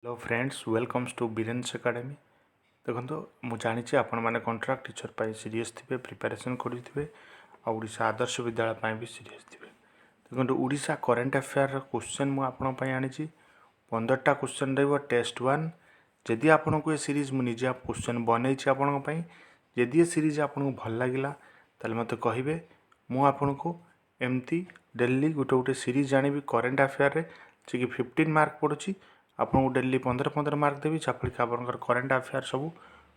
Hello friends welcomes to Biren's academy. देखो मुझे जानी आपण मैंने कंट्राक्ट टीचर पर सीरीयस थे प्रिपेरेसन करेंगे आशा आदर्श विद्यालय भी सीरीयस थे। देखो ओडिशा करेन्ट अफेयर क्वेश्चन मुझे आनी 15टा क्वेश्चन रही टेस्ट 1। जदि आपन को ये सीरीज मुझे क्वेश्चन बनई जदि ये सीरीज आपको भल लगे तो मत कहे मुझे को एमती डेली गोटे गोटे सीरीज जानी करेन्ट अफेयर जी 15 मार्क पड़ुची आपको डेली 15-15 मार्क देवी जहाँफल कि आप करेन्ट अफेयर सब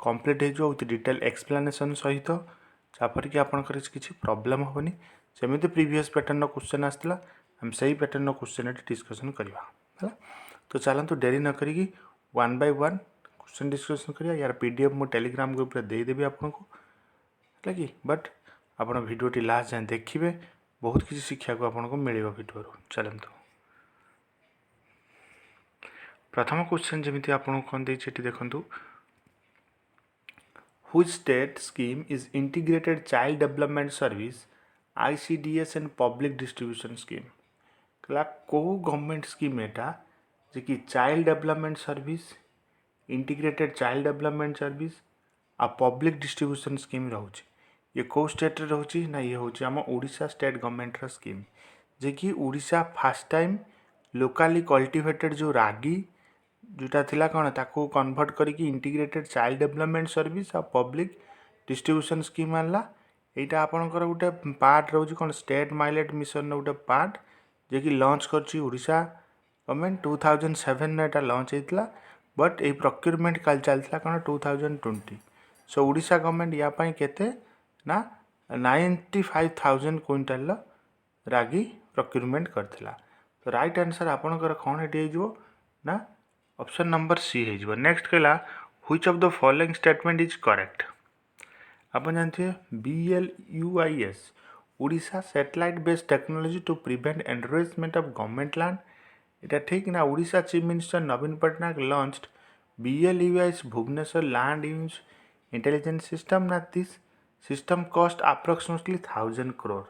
कम्प्लीट हो विथ डिटेल एक्सप्लेनेसन सहित जहाँपर कि आपंकर किसी प्रोब्लेम हेनी जमी प्रीवियस पैटर्न क्वेश्चन आसाला आम से पैटर्न क्वेश्चन डिस्कसन करवा। तो चलतु डेरी न करी 1 by 1 क्वेश्चन डिस्कसन करिया। यार पीडीएफ मु टेलीग्राम ग्रुप रे देदेवी आपको है कि बट आप भिडियोटी लास्ट जाए देखिए बहुत किसी शिक्षा को आपको मिल भिडियो। चलतु प्रथम क्वेश्चन जमी आपको कौन देखिए देखूँ which state scheme is integrated child development service ICDS and public distribution scheme कला कौ गवर्नमेंट स्कीम एटा जे कि child development service integrated child development service आ पब्लिक डिस्ट्रीब्यूशन स्कीम रोचे ये कौ स्टेट रोचे ना ये हूँ आम ओडिशा स्टेट गवर्नमेंट स्कीम जे कि Odisha first time locally cultivated जो रागी जोटा थिला कौन ताको कन्वर्ट करके इंटीग्रेटेड चाइल्ड डेवलपमेंट सर्विस आ पब्लिक डिस्ट्रीब्यूशन स्कीम आनला। यहाँ आपंकर गोटे पार्ट रोचे कौन स्टेट माइलेट मिशन गोटे पार्ट जे कि लॉन्च करची ओडिशा गवर्नमेंट 2007 एटा लॉन्च होता बट ये प्रोक्योरमेंट काल चलता कौन 2020। सो ओडिशा गवर्नमेंट यापाई केते ना 95,000 क्विंटाल रागी प्रोक्योरमेंट करथिला। तो राइट आंसर आपनकर कौन हेटी हो ना ऑप्शन नंबर सी हो। नेक्स्ट कहला which of the following statement is correct. आप जानते BLUIS Odisha satellite based technology to prevent encroachment of government land इटा ठीक ना। Odisha chief minister Naveen Patnaik launched BLUIS Bhubaneswar land use intelligence system ना this system cost approximately 1000 crore।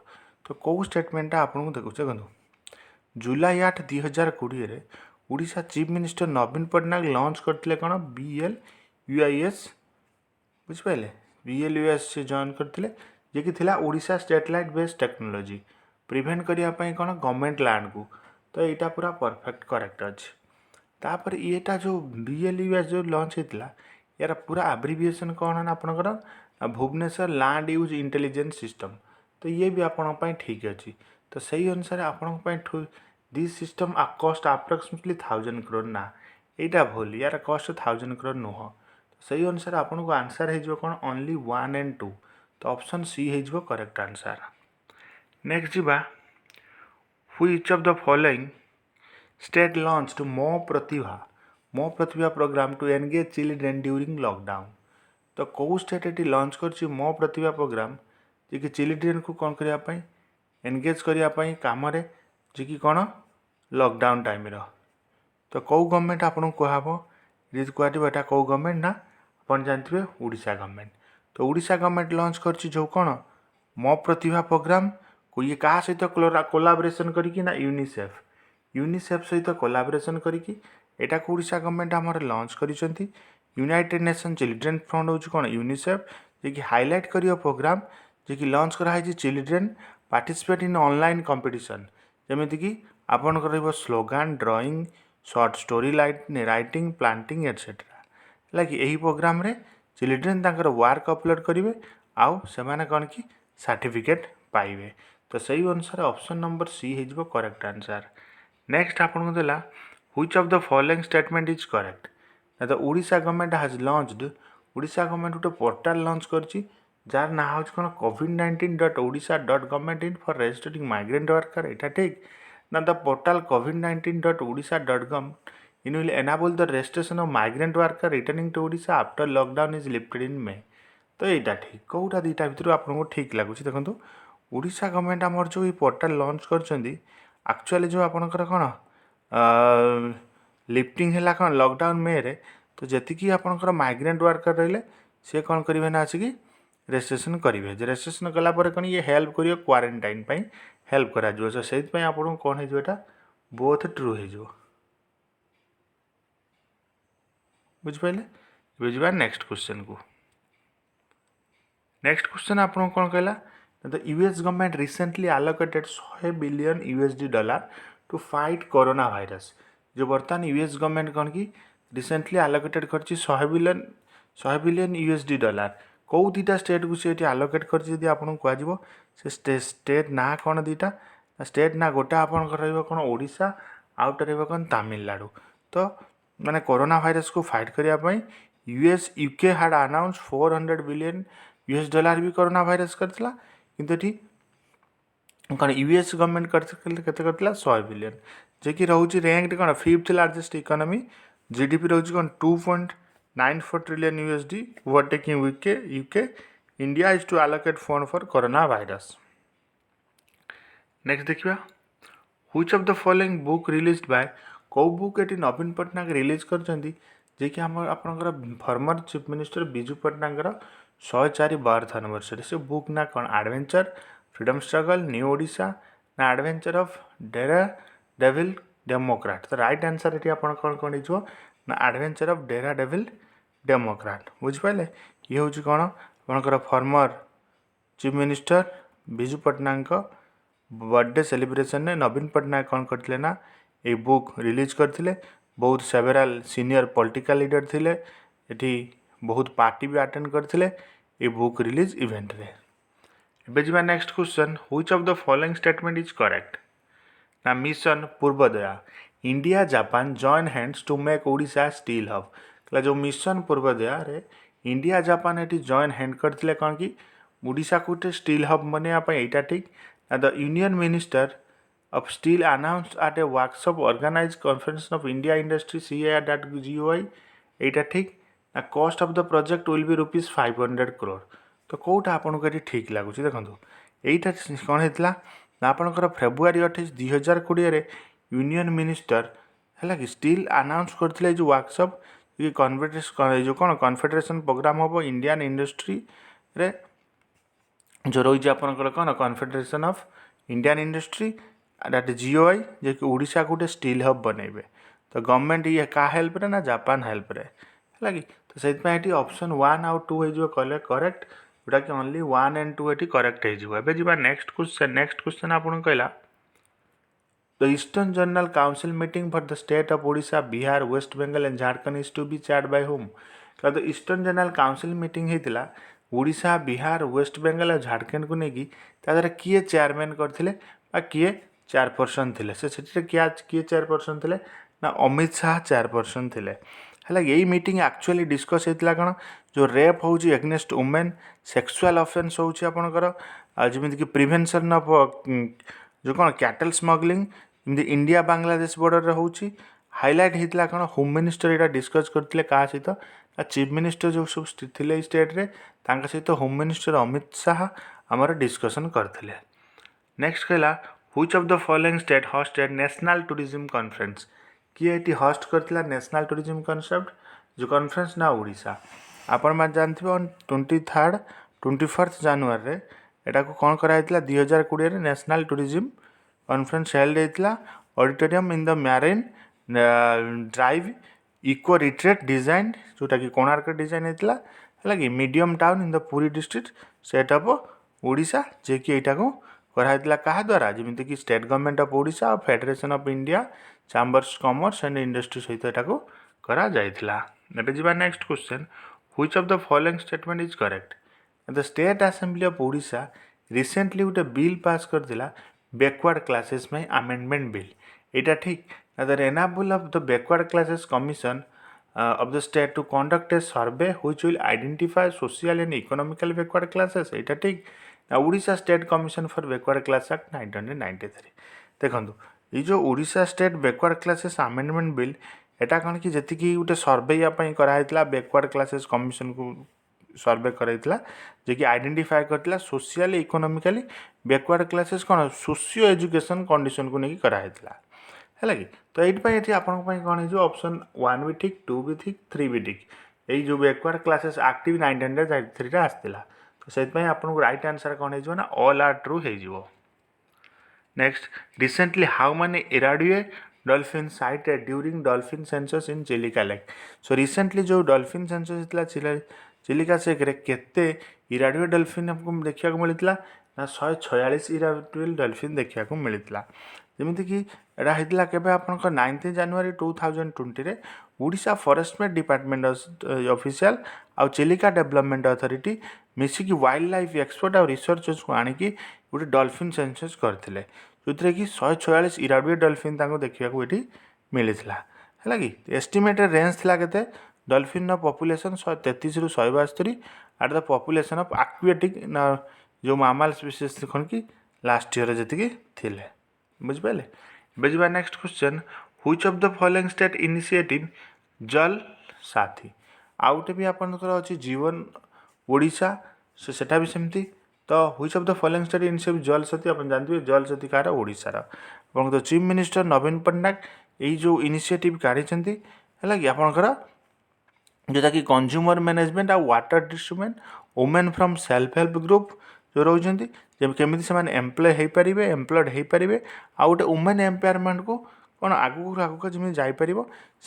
तो कौ statement आपको देखो जुलाई 8 2020 Odisha chief minister Naveen Patnaik launch करते कौन BLUIS बुझिपारे BLUIS से जॉइन करते जे कि थिला Odisha satellite based technology prevent करने कौन गवर्नमेंट लैंड को। तो यहाँ पूरा परफेक्ट करेक्ट अच्छे। तापर येटा जो BLUIS जो लॉन्च होता यार पूरा एब्रिविएशन कौन है आपंकर Bhubaneswar land use intelligence system. तो ये भी आपं ठीक अच्छे। तो सही अनुसार आपण this system cost approximately 1000 crore ना यहाँ भूल यार कॉस्ट 1000 crore नुह। तो सही अनुसार आपको आंसर हो कौन ओनली 1 and 2। तो ऑप्शन सी हो करेक्ट आंसर। नेक्स्ट जी which of the following state launched Mo Pratibha program to engage children during lockdown. तो कौ स्टेट ये लॉन्च कर मो प्रतिभा प्रोग्राम जी कि चिल्ड्रेन को कौन करने एनगेज करने कम जी कि कौन लॉकडाउन टाइम रो। तो कौ गवर्नमेंट आपको कहब कहटा कौ गवर्नमेंट ना आप जानते ओडिशा गवर्नमेंट। तो ओडिशा गवर्नमेंट लॉन्च कर जो कौन मो प्रतिभा प्रोग्राम को ये क्या सहित कोलाबोरेशन करके ना यूनिसेफ सहित कोलाबोरेशन करके यहाँ को ओडिशा गवर्नमेंट आमर लॉन्च कर यूनाइटेड नेशन चिल्ड्रेन फंड हूँ कौन यूनिसेफ जे कि हाईलाइट कर प्रोग्राम जे कि लॉन्च कराई children participate in online competition जमीक आपंकर slogan drawing short story writing planting etcetera है कि यही प्रोग्राम रे चिल्ड्रेन तांकर वर्क अपलोड करेंगे आउ से कौन कि सर्टिफिकेट पाइबे। तो सही अनुसार ऑप्शन नंबर सी हो करेक्ट आंसर। नेक्स्ट आपको देला which of the following statement is correct. The Odisha government has launched Odisha government गोटे पोर्टाल लॉन्च कर जार ना हूँ कौन covid19.odisha.government.in for registering migrant worker यहाँ ठीक ना। The portal covid19.odisha.gov in will enable the registration of migrant worker returning to Odisha after lockdown is lifted in May। तो यहाँ ठीक कौटा दुईटा भितर आपको ठीक लगुच देखो ओडिशा गवर्नमेंट आमर जो ये पोर्टाल लॉन्च कर एक्चुअली जो आपंकर कौन लिफ्टिंग है कौन लॉकडाउन मे रे। तो जी आपंकर माइग्रेंट वर्कर रही सी कौन करेंगे ना आसिक रेजिस्ट्रेशन करेंगे रेजिस्ट्रेशन कलापर कौन ये हेल्प कर क्वारंटाइन हेल्प करा से आपको कौन हो बोथ ट्रू हो। बुझिपारे बुझा नेक्स्ट क्वेश्चन को नेक्स्ट क्वेश्चन आपको कौन कहला the US government recently allocated 100 billion USD dollar to fight corona virus जो बर्तमान यूएस गवर्नमेंट कौन कि रिसेंटली आलोकेटेड कर 100 बिलियन यूएसडी डॉलर कौ दीटा स्टेट को सी आलोकेट कर आपको कह से स्टेट ना कौन दीटा स्टेट ना गोटे आपंकर कौन ओडिशा आउट रहा तमिलनाडु तो माने कोरोना वायरस को फाइट करने यूएस यूके हाड अनाउंस 400 बिलियन यूएस डॉलर भी कोरोना वायरस करथिला किंतु एटी कौन यूएस गवर्नमेंट करथिला 100 बिलियन जे कि रहउची रैंक्ड कौन 5th लार्जेस्ट इकोनॉमी जीडीपी रहउची कौन 2.94 trillion USD overtaking UK India is to allocate fund for corona virus next देखिबा which of the following book released by कौ book एटी Naveen Patnaik release करछंती जे कि हम आपनकर फॉर्मर चीफ मिनिस्टर बिजू पटनायकर 104 बर्थ एनिवर्सरी से बुक ना कौन adventure freedom struggle new Odisha ना adventure of daredevil democrat तो राइट आंसर ये आप कौन हो ना adventure of daredevil Democrat बुझिपारे ये हूँ कौन आपंकर farmer chief minister Biju Patnaik birthday celebration में नवीन पटनायक कौन करते ना ये बुक रिलीज करते बहुत सेवेराल सीनियर पॉलिटिकल लीडर थिले एटी बहुत पार्टी भी अटेंड करते ये बुक रिलीज इवेंट रे एबे जिबा next question which of the following statement is correct ना mission Purvodaya India Japan join hands to make Odisha steel hub कहला जो मिशन पूर्वोदया रे इंडिया जापान एटी जॉइन हैंड करते कौन कि ओडिशा को स्टील हब बनवाई यहाँ ठीक ना the union minister of steel announced at a workshop organized conference of India Industry CII.goi एटा ठीक ना cost of the project will be rupees 500 crore तो कौटा आपको ये ठीक लगुच देखो यहीटा कौन होता ना आपंकर फेब्रुआरी 28 2020 यूनियन मिनिस्टर है कि स्टील अनाउंस करते जो वर्कशॉप कि जो कौन कन्फेडरेशन प्रोग्राम हम इंडियन इंडस्ट्री रे जो रही आपंकर कौन confederation of Indian industry that GOI जे कि ओडिशा गोटे स्टील हब बनइबे तो गवर्नमेंट ये क्या हेल्प रे ना जापान हेल्प रे है कि तो से ऑप्शन 1 आउ 2 हो करेक्ट जोटा कि ओनली 1 एंड 2 ये करेक्ट हो नेक्स्ट क्वेश्चन आपको कहला the eastern general council meeting for the state of Odisha Bihar West Bengal and Jharkhand is to be chaired by home क्या तो ईस्टर्न जनरल काउंसिल मीटिंग होता ओडिशा बिहार वेस्ट बेंगल और झारखंड को लेकिन ताद्वारा किए चेयरमैन करते किए चेयरपर्सन थे से किए चेयरपर्सन थे ना अमित शाह चेयरपर्सन थे है यही मीटिंग एक्चुअली डिस्कस होता कौन जो रेप हो एगेन्स्ट वुमेन सेक्सुअल ऑफेंस होकर जमीक प्रिवेंशन ऑफ जो कौन कैटल स्मगलिंग जमी इंडिया बांग्लादेश बॉर्डर हो हाईलाइट होता कौन होम मिनिस्टर यहाँ डिस्कस करते क्या सहित चीफ मिनिस्टर जो सब थे स्टेट रे सहित होम मिनिस्टर अमित शाह आमर डिस्कसन करते नेक्स्ट कहला which of the following state hosted national tourism conference किए ये हॉस्ट करथिला नेशनल टूरिज्म कॉन्सेप्ट जो कॉन्फ्रेंस ना ओडिशा आपण मान जानथिबे ऑन 21st जनवरी एटा को कौन कराइतला 2020 रे नेशनल टूरिज्म कॉन्फ्रेंस हेल्ड होता auditorium in the marine drive eco retreat design जोटा कि कोणार्क डिजाइन होता है कि medium town in the Puri district set of Odisha जे कि एटा को कराइतला क्या द्वारा जमीक कि स्टेट गवर्नमेंट ऑफ ओडिशा और federation of India chambers commerce and industry सहित यहाँ करा जाइथिला एबे जिबा next question which of the following statement is correct the state assembly of Odisha recently गोटे बिल पास करथिला बैकवर्ड क्लासेस में अमेंडमेंट बिल यहाँ ठीक the enable of the backward classes commission of the state to conduct a survey which will identify social and economical backward classes यहाँ ठीक Odisha state commission for backward class act 1993 देखो ये जो Odisha state backward classes amendment bill एटा कौन कि जी गोटे सर्वे कराइला बैकवर्ड क्लासेस कमिशन को सर्वे कराइला जे कि आइडेंटिफाई करथिला सोशल इकोनॉमिकली बैकवर्ड क्लासेस कौन सोशियो एजुकेशन कंडीशन को लेकिन कराइला है कि तो ये आपन कौन हो ऑप्शन 1 भी ठीक 2 भी ठीक 3 भी ठीक यही जो बैकवर्ड क्लासेस एक्ट 1993 आसला तो से आपको राइट आंसर कौन हो ना ऑल आर ट्रू हो next recently how many Irrawaddy dolphin sighted during dolphin census in Chilika Lake. So recently जो dolphin census थी चिलिका लेक रे केते इराडुए डॉल्फिन हमको देखा मिलता ना 146 इराडुए डॉल्फिन देखा मिलता जमीक एटा होता केवे आप 9 January 2020 रे ओडिशा फॉरेस्टमेंट डिपार्टमेंट ऑफिशियल आउ चिलिका डेवलपमेंट अथॉरिटी मिसिकी वाइल्ड लाइफ एक्सपर्ट और रिसर्चर्स को आणिकी गोटे डॉल्फिन सेंसस करथिले जो कि 146 इराडुए डॉल्फिन देखा ये मिलता है कि एस्टिमेटेड रेंज थिला केते डॉल्फिन पॉपुलेशन 133 रु 172 at the population of aquatic जो मामल स्पीसीज कौन कि लास्ट ईयर जी थे बुझिपारे बुझा next question which of the following state initiative जल साथी आउटे भी आपंकर अच्छी जीवन ओडिशा सेटा भी सेमती तो which of the following state initiative जल साथी आप जानते जल साथी कार ओडिशार और तो चीफ मिनिस्टर नवीन पट्टनायक यही जो इनिशिएटिव काढ़ी है कि आपंकर जोटा कि कंज्यूमर मैनेजमेंट आ water distribution women from self help group जो रोचंती जब केमिति से एम्प्लॉय हो पारे एम्प्लॉयड हो पारे आ गोटे वुमेन एम्पावरमेंट को कौन आगुक आगुक जमी जापर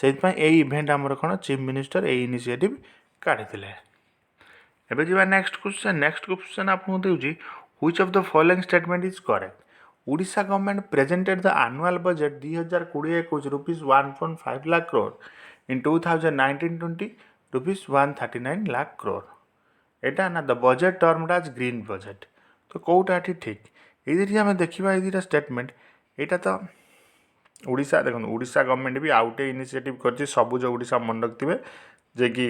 से इवेंट आमर कौन चीफ मिनिस्टर ये इनिशिएटिव काढ़ी एबे जी नेक्स्ट क्वेश्चन आपको दूसरी which of the following statement is correct Odisha government presented the annual budget 2020-21 rupees 1.5 lakh crore in 2019-20 rupees 139 lakh crore एटा ना the budget term as green budget तो कौटा ठीक ये आम देखा ये स्टेटमेंट यहाँ तो ओडिशा देखो ओडिशा गवर्नमेंट भी आउटे इनिशिएटिव कर सबुज ओडिशा मन रखिए जे कि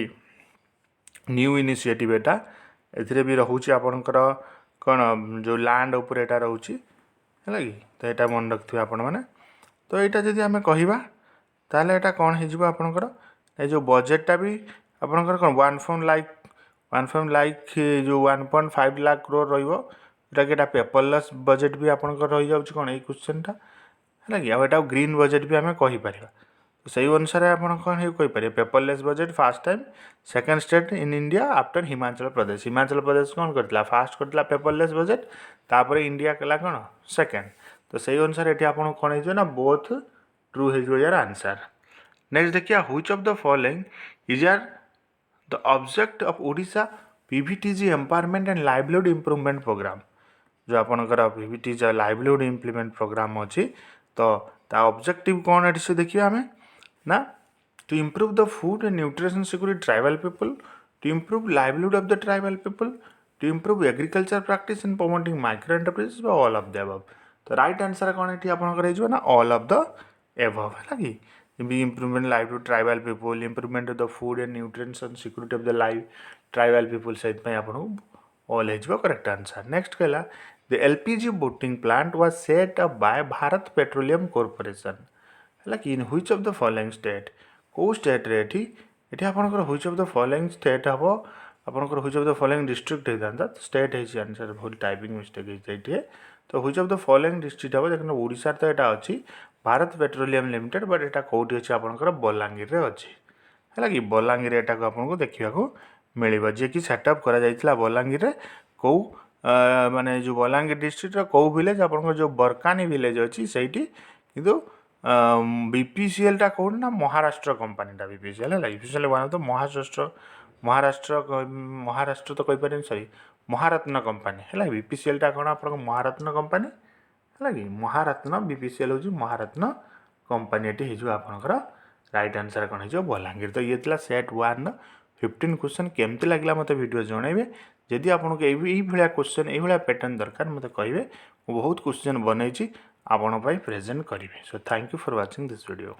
न्यू इनिशिएटिव एटा ए भी रोचे आपणकर कौन जो लैंड उपर एटा रोचे है कि तो यहाँ मन रखिए आपण मैंने तो यहाँ जदि आम कहवा ताले एटा कौन हो आपणकर ये जो बजेटा भी आपणकर कौन 1.5 जो 1.5 लाख करोड़ रोटा कि पेपरलेस बजेट भी आपंकर रही जाऊँ कौन ये क्वेश्चन है कि आटा ग्रीन बजेट भी आम कहीपर तो सही अनुसार आप कौन कहीपर paperless budget first time second state in India after Himachal Pradesh कौन करता फास्ट करता पेपरलेस बजेट तापर इंडिया कला कौन सेकेंड तो सही अनुसार ये आप कौन हो बोथ ट्रू हो यार आंसर नेक्स्ट देखिए which of the following is are the object of Odisha PVTG empowerment and livelihood improvement programme जो आपंकर पीवीटीजी लाइवलीहुड इम्प्लीमेंट प्रोग्राम अच्छी तो ऑब्जेक्टिव कौन है से देखिए आम ना to improve the food and nutrition security tribal people to improve livelihood of the tribal people to improve agriculture practice in promoting micro enterprises all of the above तो right answer कौन है आपंकर ना ऑल ऑफ द एबव है कि improvement livelihood tribal people improvement of the food and nutrition security of the life tribal people से आपको all हो करेक्ट आंसर नेक्स्ट कहला the LPG boating plant was set up by Bharat petroleum corporation है कि in which of the following state कौ state रे ये आपंकर which of the following state हम आपंकर which of the following district होता स्टेट है आंसर भूल टाइपिंग मिस्टेक होती तो which of the following district हम देखो ओडिशा तो यहाँ अच्छी भारत पेट्रोलियम लिमिटेड बट यहाँ कौटी अच्छे आपंकर बलांगीर अच्छी है कि बलांगीर एटा को आपको देखा मिल जी कि सेटअप कर बलांगीर कौ माने जो बलांगीर डिस्ट्रिक्ट कौ विलेज आप जो बरकानी विलेज अच्छी से किंतु बीपीसीएल टा कौन ना महाराष्ट्र कंपनीटा बीपीसीएल है BPCL one of the Maharashtra तो कहीपर सॉरी महारत्न कंपनी है बीपीसीएल टा कौन आप महारत्न कंपनी है कि महारत्न बीपीसीएल हूँ महारत्न कंपनी हो आपंकर राइट आंसर कौन हो बलांगीर तो ये था सेट 1 15 क्वेश्चन केमती लगे मत वीडियो जनइबे जदि आपको यही क्वेश्चन यही पैटर्न दरकार मत कहे बहुत क्वेश्चन बनई आपण प्रेजेंट करेंगे so thank you for watching this video.